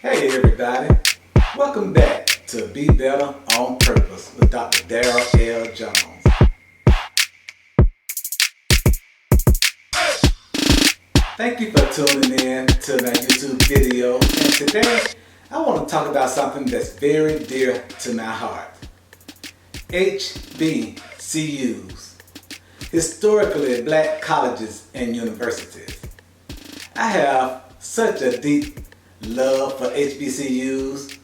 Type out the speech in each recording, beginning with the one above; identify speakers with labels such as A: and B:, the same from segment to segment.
A: Hey everybody, welcome back to Be Better on Purpose with Dr. Darryl L. Jones. Thank you for tuning in to my YouTube video, and today I want to talk about something that's very dear to my heart. HBCUs, historically black colleges and universities. I have such a deep love for HBCUs,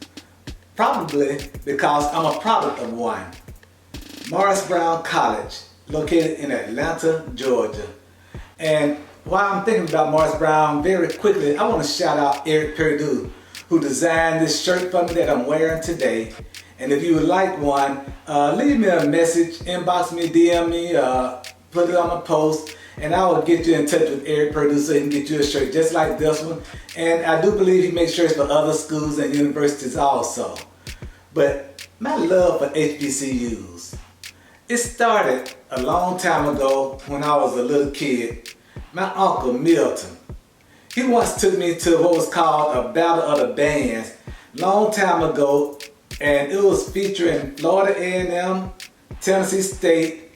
A: probably because I'm a product of one. Morrisbrowncollege College, located in Atlanta, Georgia. And while I'm thinking about Morris Brown, very quickly, I want to shout out Eric Perdue, who designed this shirt for me that I'm wearing today. And if you would like one, leave me a message, inbox me, DM me, put it on a post, and I will get you in touch with Eric Perdue so he can get you a shirt just like this one. And I do believe he makes shirts for other schools and universities also. But my love for HBCUs, it started a long time ago when I was a little kid. My uncle Milton, he once took me to what was called a Battle of the Bands long time ago, and it was featuring Florida A&M, Tennessee State,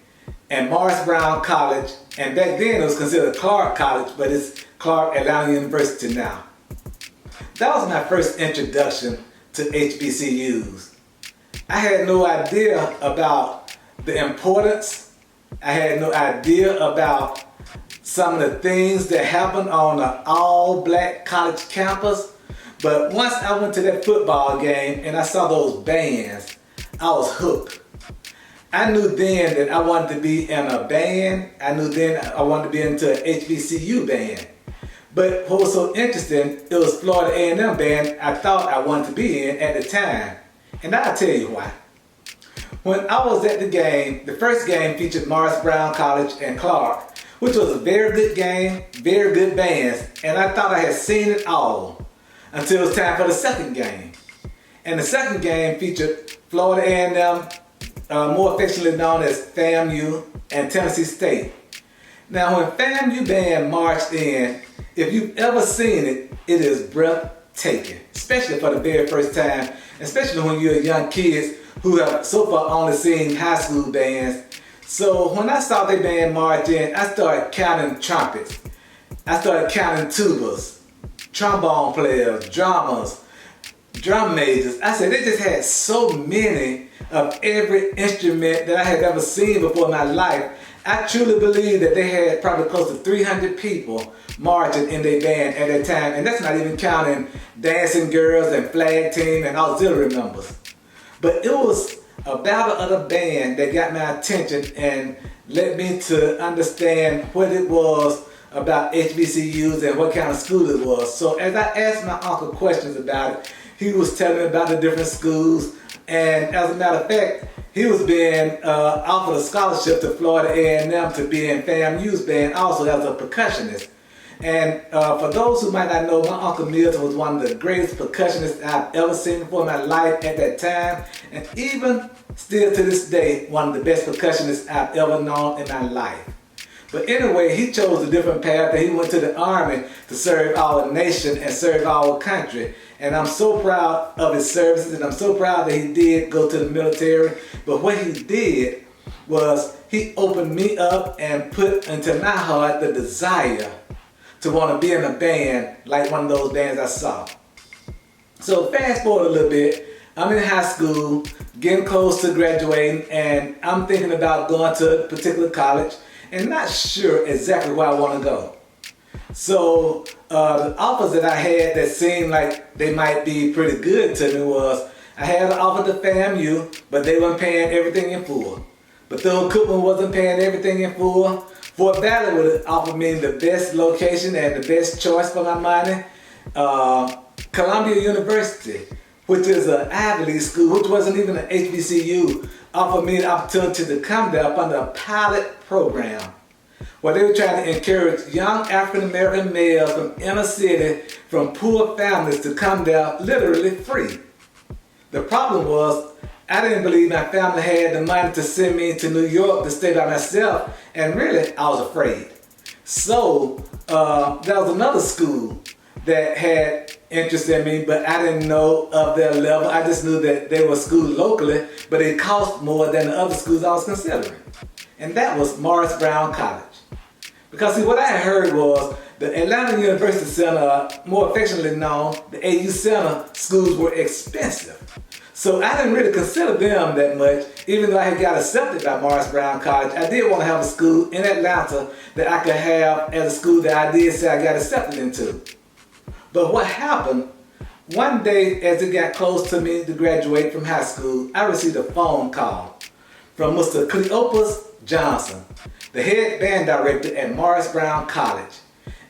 A: and Morris Brown College, and back then it was considered Clark College, but it's Clark Atlanta University now. That was my first introduction to HBCUs. I had no idea about the importance. I had no idea about some of the things that happen on an all-black college campus, but once I went to that football game and I saw those bands, I was hooked. I knew then that I wanted to be in a band. I knew then I wanted to be into an HBCU band. But what was so interesting, it was Florida A&M band I thought I wanted to be in at the time. And I'll tell you why. When I was at the game, the first game featured Morris Brown College and Clark, which was a very good game, very good bands, and I thought I had seen it all until it was time for the second game. And the second game featured Florida A&M, more affectionately known as FAMU, and Tennessee State. Now when FAMU band marched in, if you've ever seen it, it is breathtaking, especially for the very first time, especially when you're young kids who have so far only seen high school bands. So when I saw the band march in, I started counting trumpets. I started counting tubas, trombone players, drummers, drum majors. I said they just had so many of every instrument that I had ever seen before in my life. I truly believe that they had probably close to 300 people marching in their band at that time, and that's not even counting dancing girls and flag team and auxiliary members. But it was a battle of the band that got my attention and led me to understand what it was about HBCUs and what kind of school it was. So as I asked my uncle questions about it, he was telling me about the different schools, and as a matter of fact, he was being offered a scholarship to Florida A&M to be in FAMU's band also as a percussionist. And for those who might not know, my Uncle Milton was one of the greatest percussionists I've ever seen before in my life at that time, and even still to this day, one of the best percussionists I've ever known in my life. But anyway, he chose a different path, and he went to the Army to serve our nation and serve our country. And I'm so proud of his services, and I'm so proud that he did go to the military. But what he did was he opened me up and put into my heart the desire to want to be in a band like one of those bands I saw. So fast forward a little bit, I'm in high school, getting close to graduating, and I'm thinking about going to a particular college and not sure exactly where I want to go. So the offers that I had that seemed like they might be pretty good to me was, I had an offer to FAMU, but they weren't paying everything in full. Bethune-Cookman wasn't paying everything in full. Fort Valley would have offered me the best location and the best choice for my money. Columbia University, which is an Ivy League school, which wasn't even an HBCU, offered me the opportunity to come there up under a pilot program where they were trying to encourage young African-American males from inner city, from poor families, to come there literally free. The problem was, I didn't believe my family had the money to send me to New York to stay by myself, and really, I was afraid. So, there was another school that had interest in me, but I didn't know of their level. I just knew that they were schooled locally, but it cost more than the other schools I was considering. And that was Morris Brown College. Because see, what I had heard was the Atlanta University Center, more affectionately known, the AU Center, schools were expensive. So I didn't really consider them that much, even though I had got accepted by Morris Brown College. I did want to have a school in Atlanta that I could have as a school that I did say I got accepted into. But what happened, one day as it got close to me to graduate from high school, I received a phone call from Mr. Cleopas Johnson, the head band director at Morris Brown College.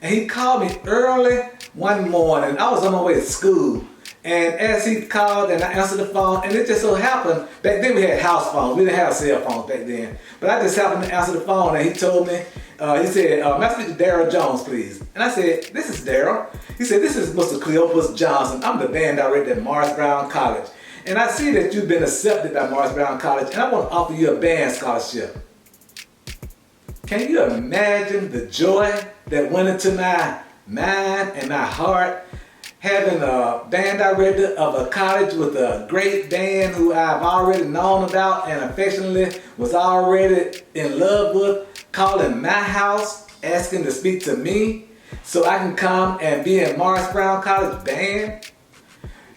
A: And he called me early one morning. I was on my way to school. And as he called and I answered the phone, and it just so happened, back then we had house phones. We didn't have cell phones back then. But I just happened to answer the phone and he told me, he said, may I speak to Darryl Jones, please? And I said, this is Darryl. He said, this is Mr. Cleopas Johnson. I'm the band director at Morris Brown College. And I see that you've been accepted by Morris Brown College and I want to offer you a band scholarship. Can you imagine the joy that went into my mind and my heart having a band director of a college with a great band who I've already known about and affectionately was already in love with, calling my house, asking to speak to me so I can come and be in Morris Brown College band?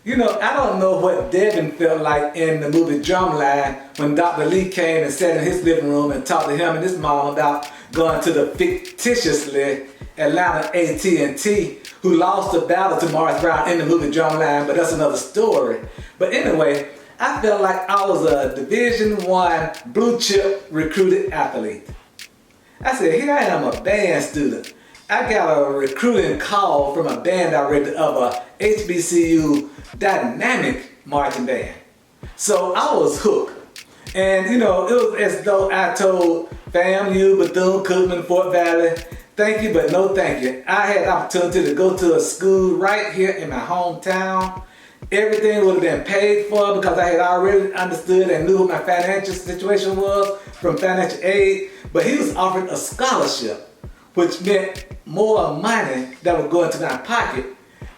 A: You know, I don't know what Devin felt like in the movie Drumline when Dr. Lee came and sat in his living room and talked to him and his mom about going to the fictitiously Atlanta AT&T, who lost the battle to Morris Brown in the movie Drumline, but that's another story. But anyway, I felt like I was a Division I blue chip recruited athlete. I said, here I am, a band student. I got a recruiting call from a band director of a HBCU dynamic marching band. So I was hooked. And you know, it was as though I told FAMU, Bethune-Cookman, Fort Valley, thank you, but no thank you. I had the opportunity to go to a school right here in my hometown. Everything would have been paid for because I had already understood and knew what my financial situation was from financial aid. But he was offering a scholarship, which meant more money that would go into my pocket.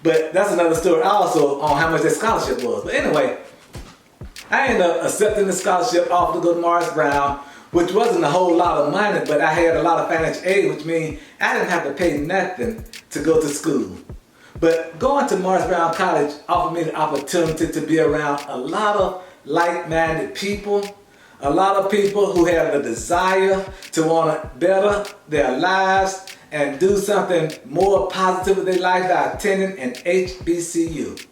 A: But that's another story also on how much that scholarship was. But anyway, I ended up accepting the scholarship offer to go to Morris Brown, which wasn't a whole lot of money, but I had a lot of financial aid, which means I didn't have to pay nothing to go to school. But going to Morris Brown College offered me the opportunity to be around a lot of like-minded people, a lot of people who have a desire to want to better their lives and do something more positive with their life by attending an HBCU.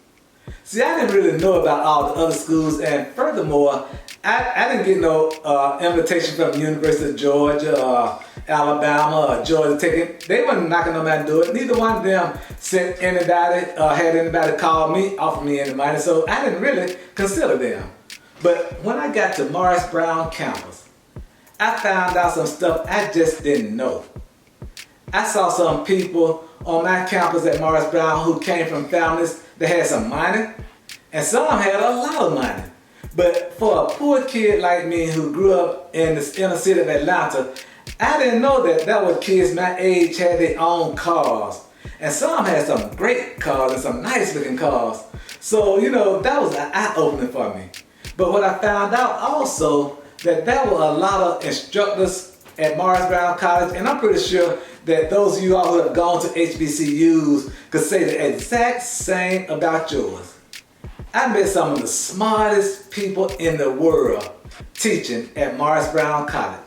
A: See, I didn't really know about all the other schools, and furthermore, I didn't get no invitation from the University of Georgia or Alabama or Georgia Tech. They weren't knocking on my door. Neither one of them sent anybody, had anybody call me, offer me any money, so I didn't really consider them. But when I got to Morris Brown campus, I found out some stuff I just didn't know. I saw some people on my campus at Morris Brown who came from families that had some money, and some had a lot of money. But for a poor kid like me who grew up in the inner city of Atlanta, I didn't know that there were kids my age had their own cars. And some had some great cars and some nice looking cars. So, you know, that was an eye-opener for me. But what I found out also, that there were a lot of instructors at Morris Brown College, and I'm pretty sure that those of you all who have gone to HBCUs could say the exact same about yours. I met some of the smartest people in the world teaching at Morris Brown College.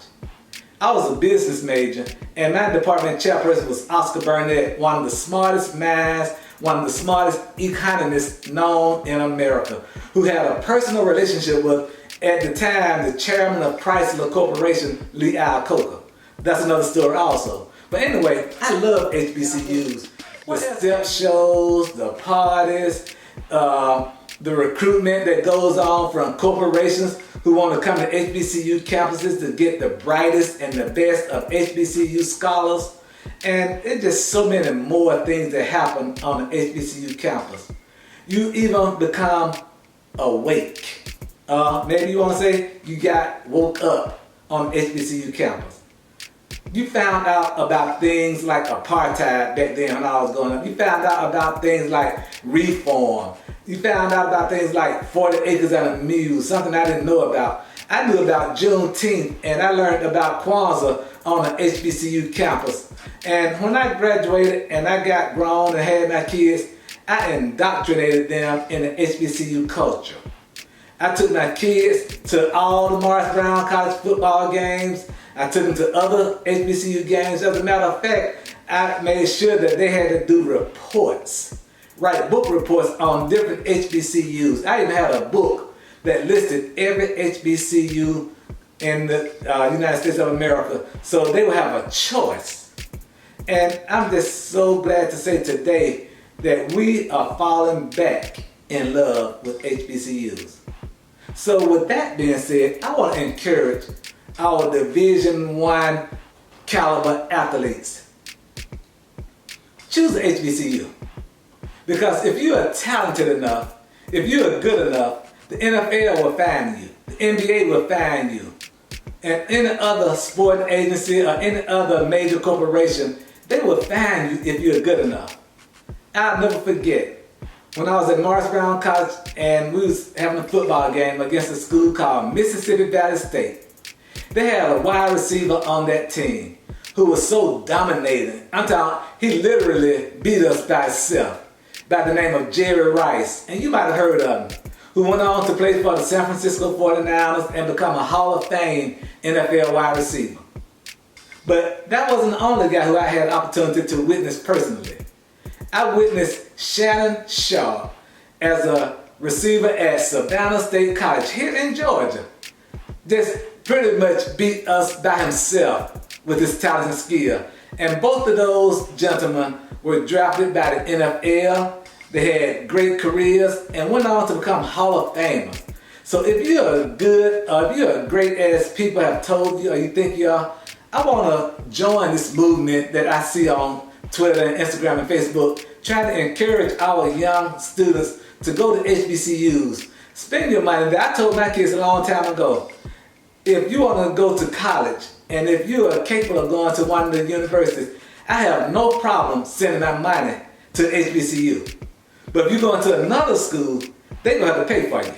A: I was a business major, and my department chairperson was Oscar Burnett, one of the smartest minds, one of the smartest economists known in America, who had a personal relationship with, at the time, the chairman of Chrysler Corporation, Lee Iacocca. That's another story also. But anyway, I love HBCUs. The step shows, the parties, the recruitment that goes on from corporations who want to come to HBCU campuses to get the brightest and the best of HBCU scholars. And it's just so many more things that happen on the HBCU campus. You even become awake. Maybe you want to say you got woke up on HBCU campus. You found out about things like apartheid back then when I was growing up. You found out about things like reform. You found out about things like 40 acres and a mule, something I didn't know about. I knew about Juneteenth, and I learned about Kwanzaa on an HBCU campus. And when I graduated and I got grown and had my kids, I indoctrinated them in the HBCU culture. I took my kids to all the Morris Brown College football games. I took them to other HBCU games. As a matter of fact, I made sure that they had to do reports, write book reports on different HBCUs. I even had a book that listed every HBCU in the United States of America, so they would have a choice. And I'm just so glad to say today that we are falling back in love with HBCUs. So with that being said, I want to encourage our Division I caliber athletes. Choose an HBCU. Because if you are talented enough, if you are good enough, the NFL will find you, the NBA will find you, and any other sporting agency or any other major corporation, they will find you if you're good enough. I'll never forget when I was at Morris Brown College and we was having a football game against a school called Mississippi Valley State. They had a wide receiver on that team who was so dominating. I'm talking, he literally beat us by himself, by the name of Jerryrice. And you might have heard of him, who went on to play for the San Francisco 49ers and become a Hall of Fame NFL wide receiver. But that wasn't the only guy who I had the opportunity to witness personally. I witnessed Shannonsharpe as a receiver at Savannah State College here in Georgia. Just pretty much beat us by himself with his talent and skill. And both of those gentlemen were drafted by the NFL. They had great careers and went on to become Hall of Famers. So if you're good, or if you're great as people have told you or you think you are, I want to join this movement that I see on Twitter and Instagram and Facebook, trying to encourage our young students to go to HBCUs. Spend your money there. I told my kids a long time ago, if you want to go to college and if you are capable of going to one of the universities, I have no problem sending my money to HBCU. But if you're going to another school, they're going to have to pay for you.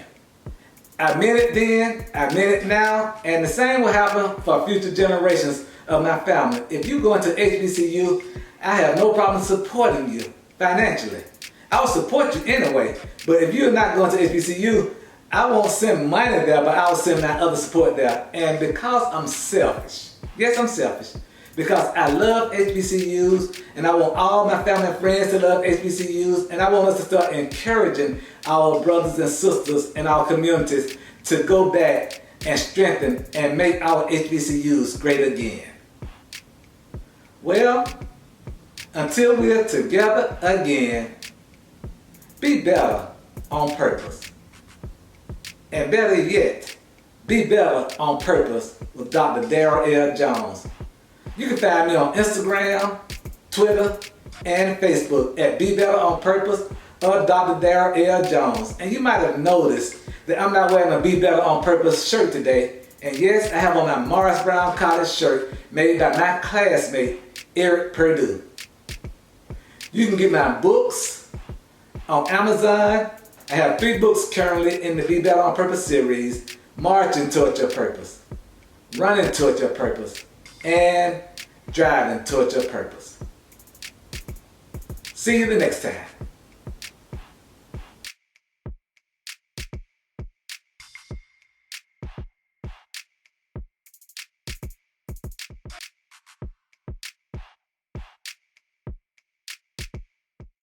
A: I meant it then, I meant it now, and the same will happen for future generations of my family. If you go into HBCU, I have no problem supporting you financially. I'll support you anyway, but if you're not going to HBCU, I won't send money there, but I'll send my other support there. And because I'm selfish, yes, I'm selfish, because I love HBCUs and I want all my family and friends to love HBCUs, and I want us to start encouraging our brothers and sisters in our communities to go back and strengthen and make our HBCUs great again. Well, until we're together again, be better on purpose. And better yet, be better on purpose with Dr. Darryl L. Jones. You can find me on Instagram, Twitter, and Facebook at Be Better on Purpose or Dr. Darryl L. Jones. And you might have noticed that I'm not wearing a Be Better on Purpose shirt today. And yes, I have on my Morris Brown College shirt made by my classmate, Eric Purdue. You can get my books on Amazon. I have 3 books currently in the Be Better on Purpose series: Marching Towards Your Purpose, Running Towards Your Purpose, and Driving Towards Your Purpose. See you the next time.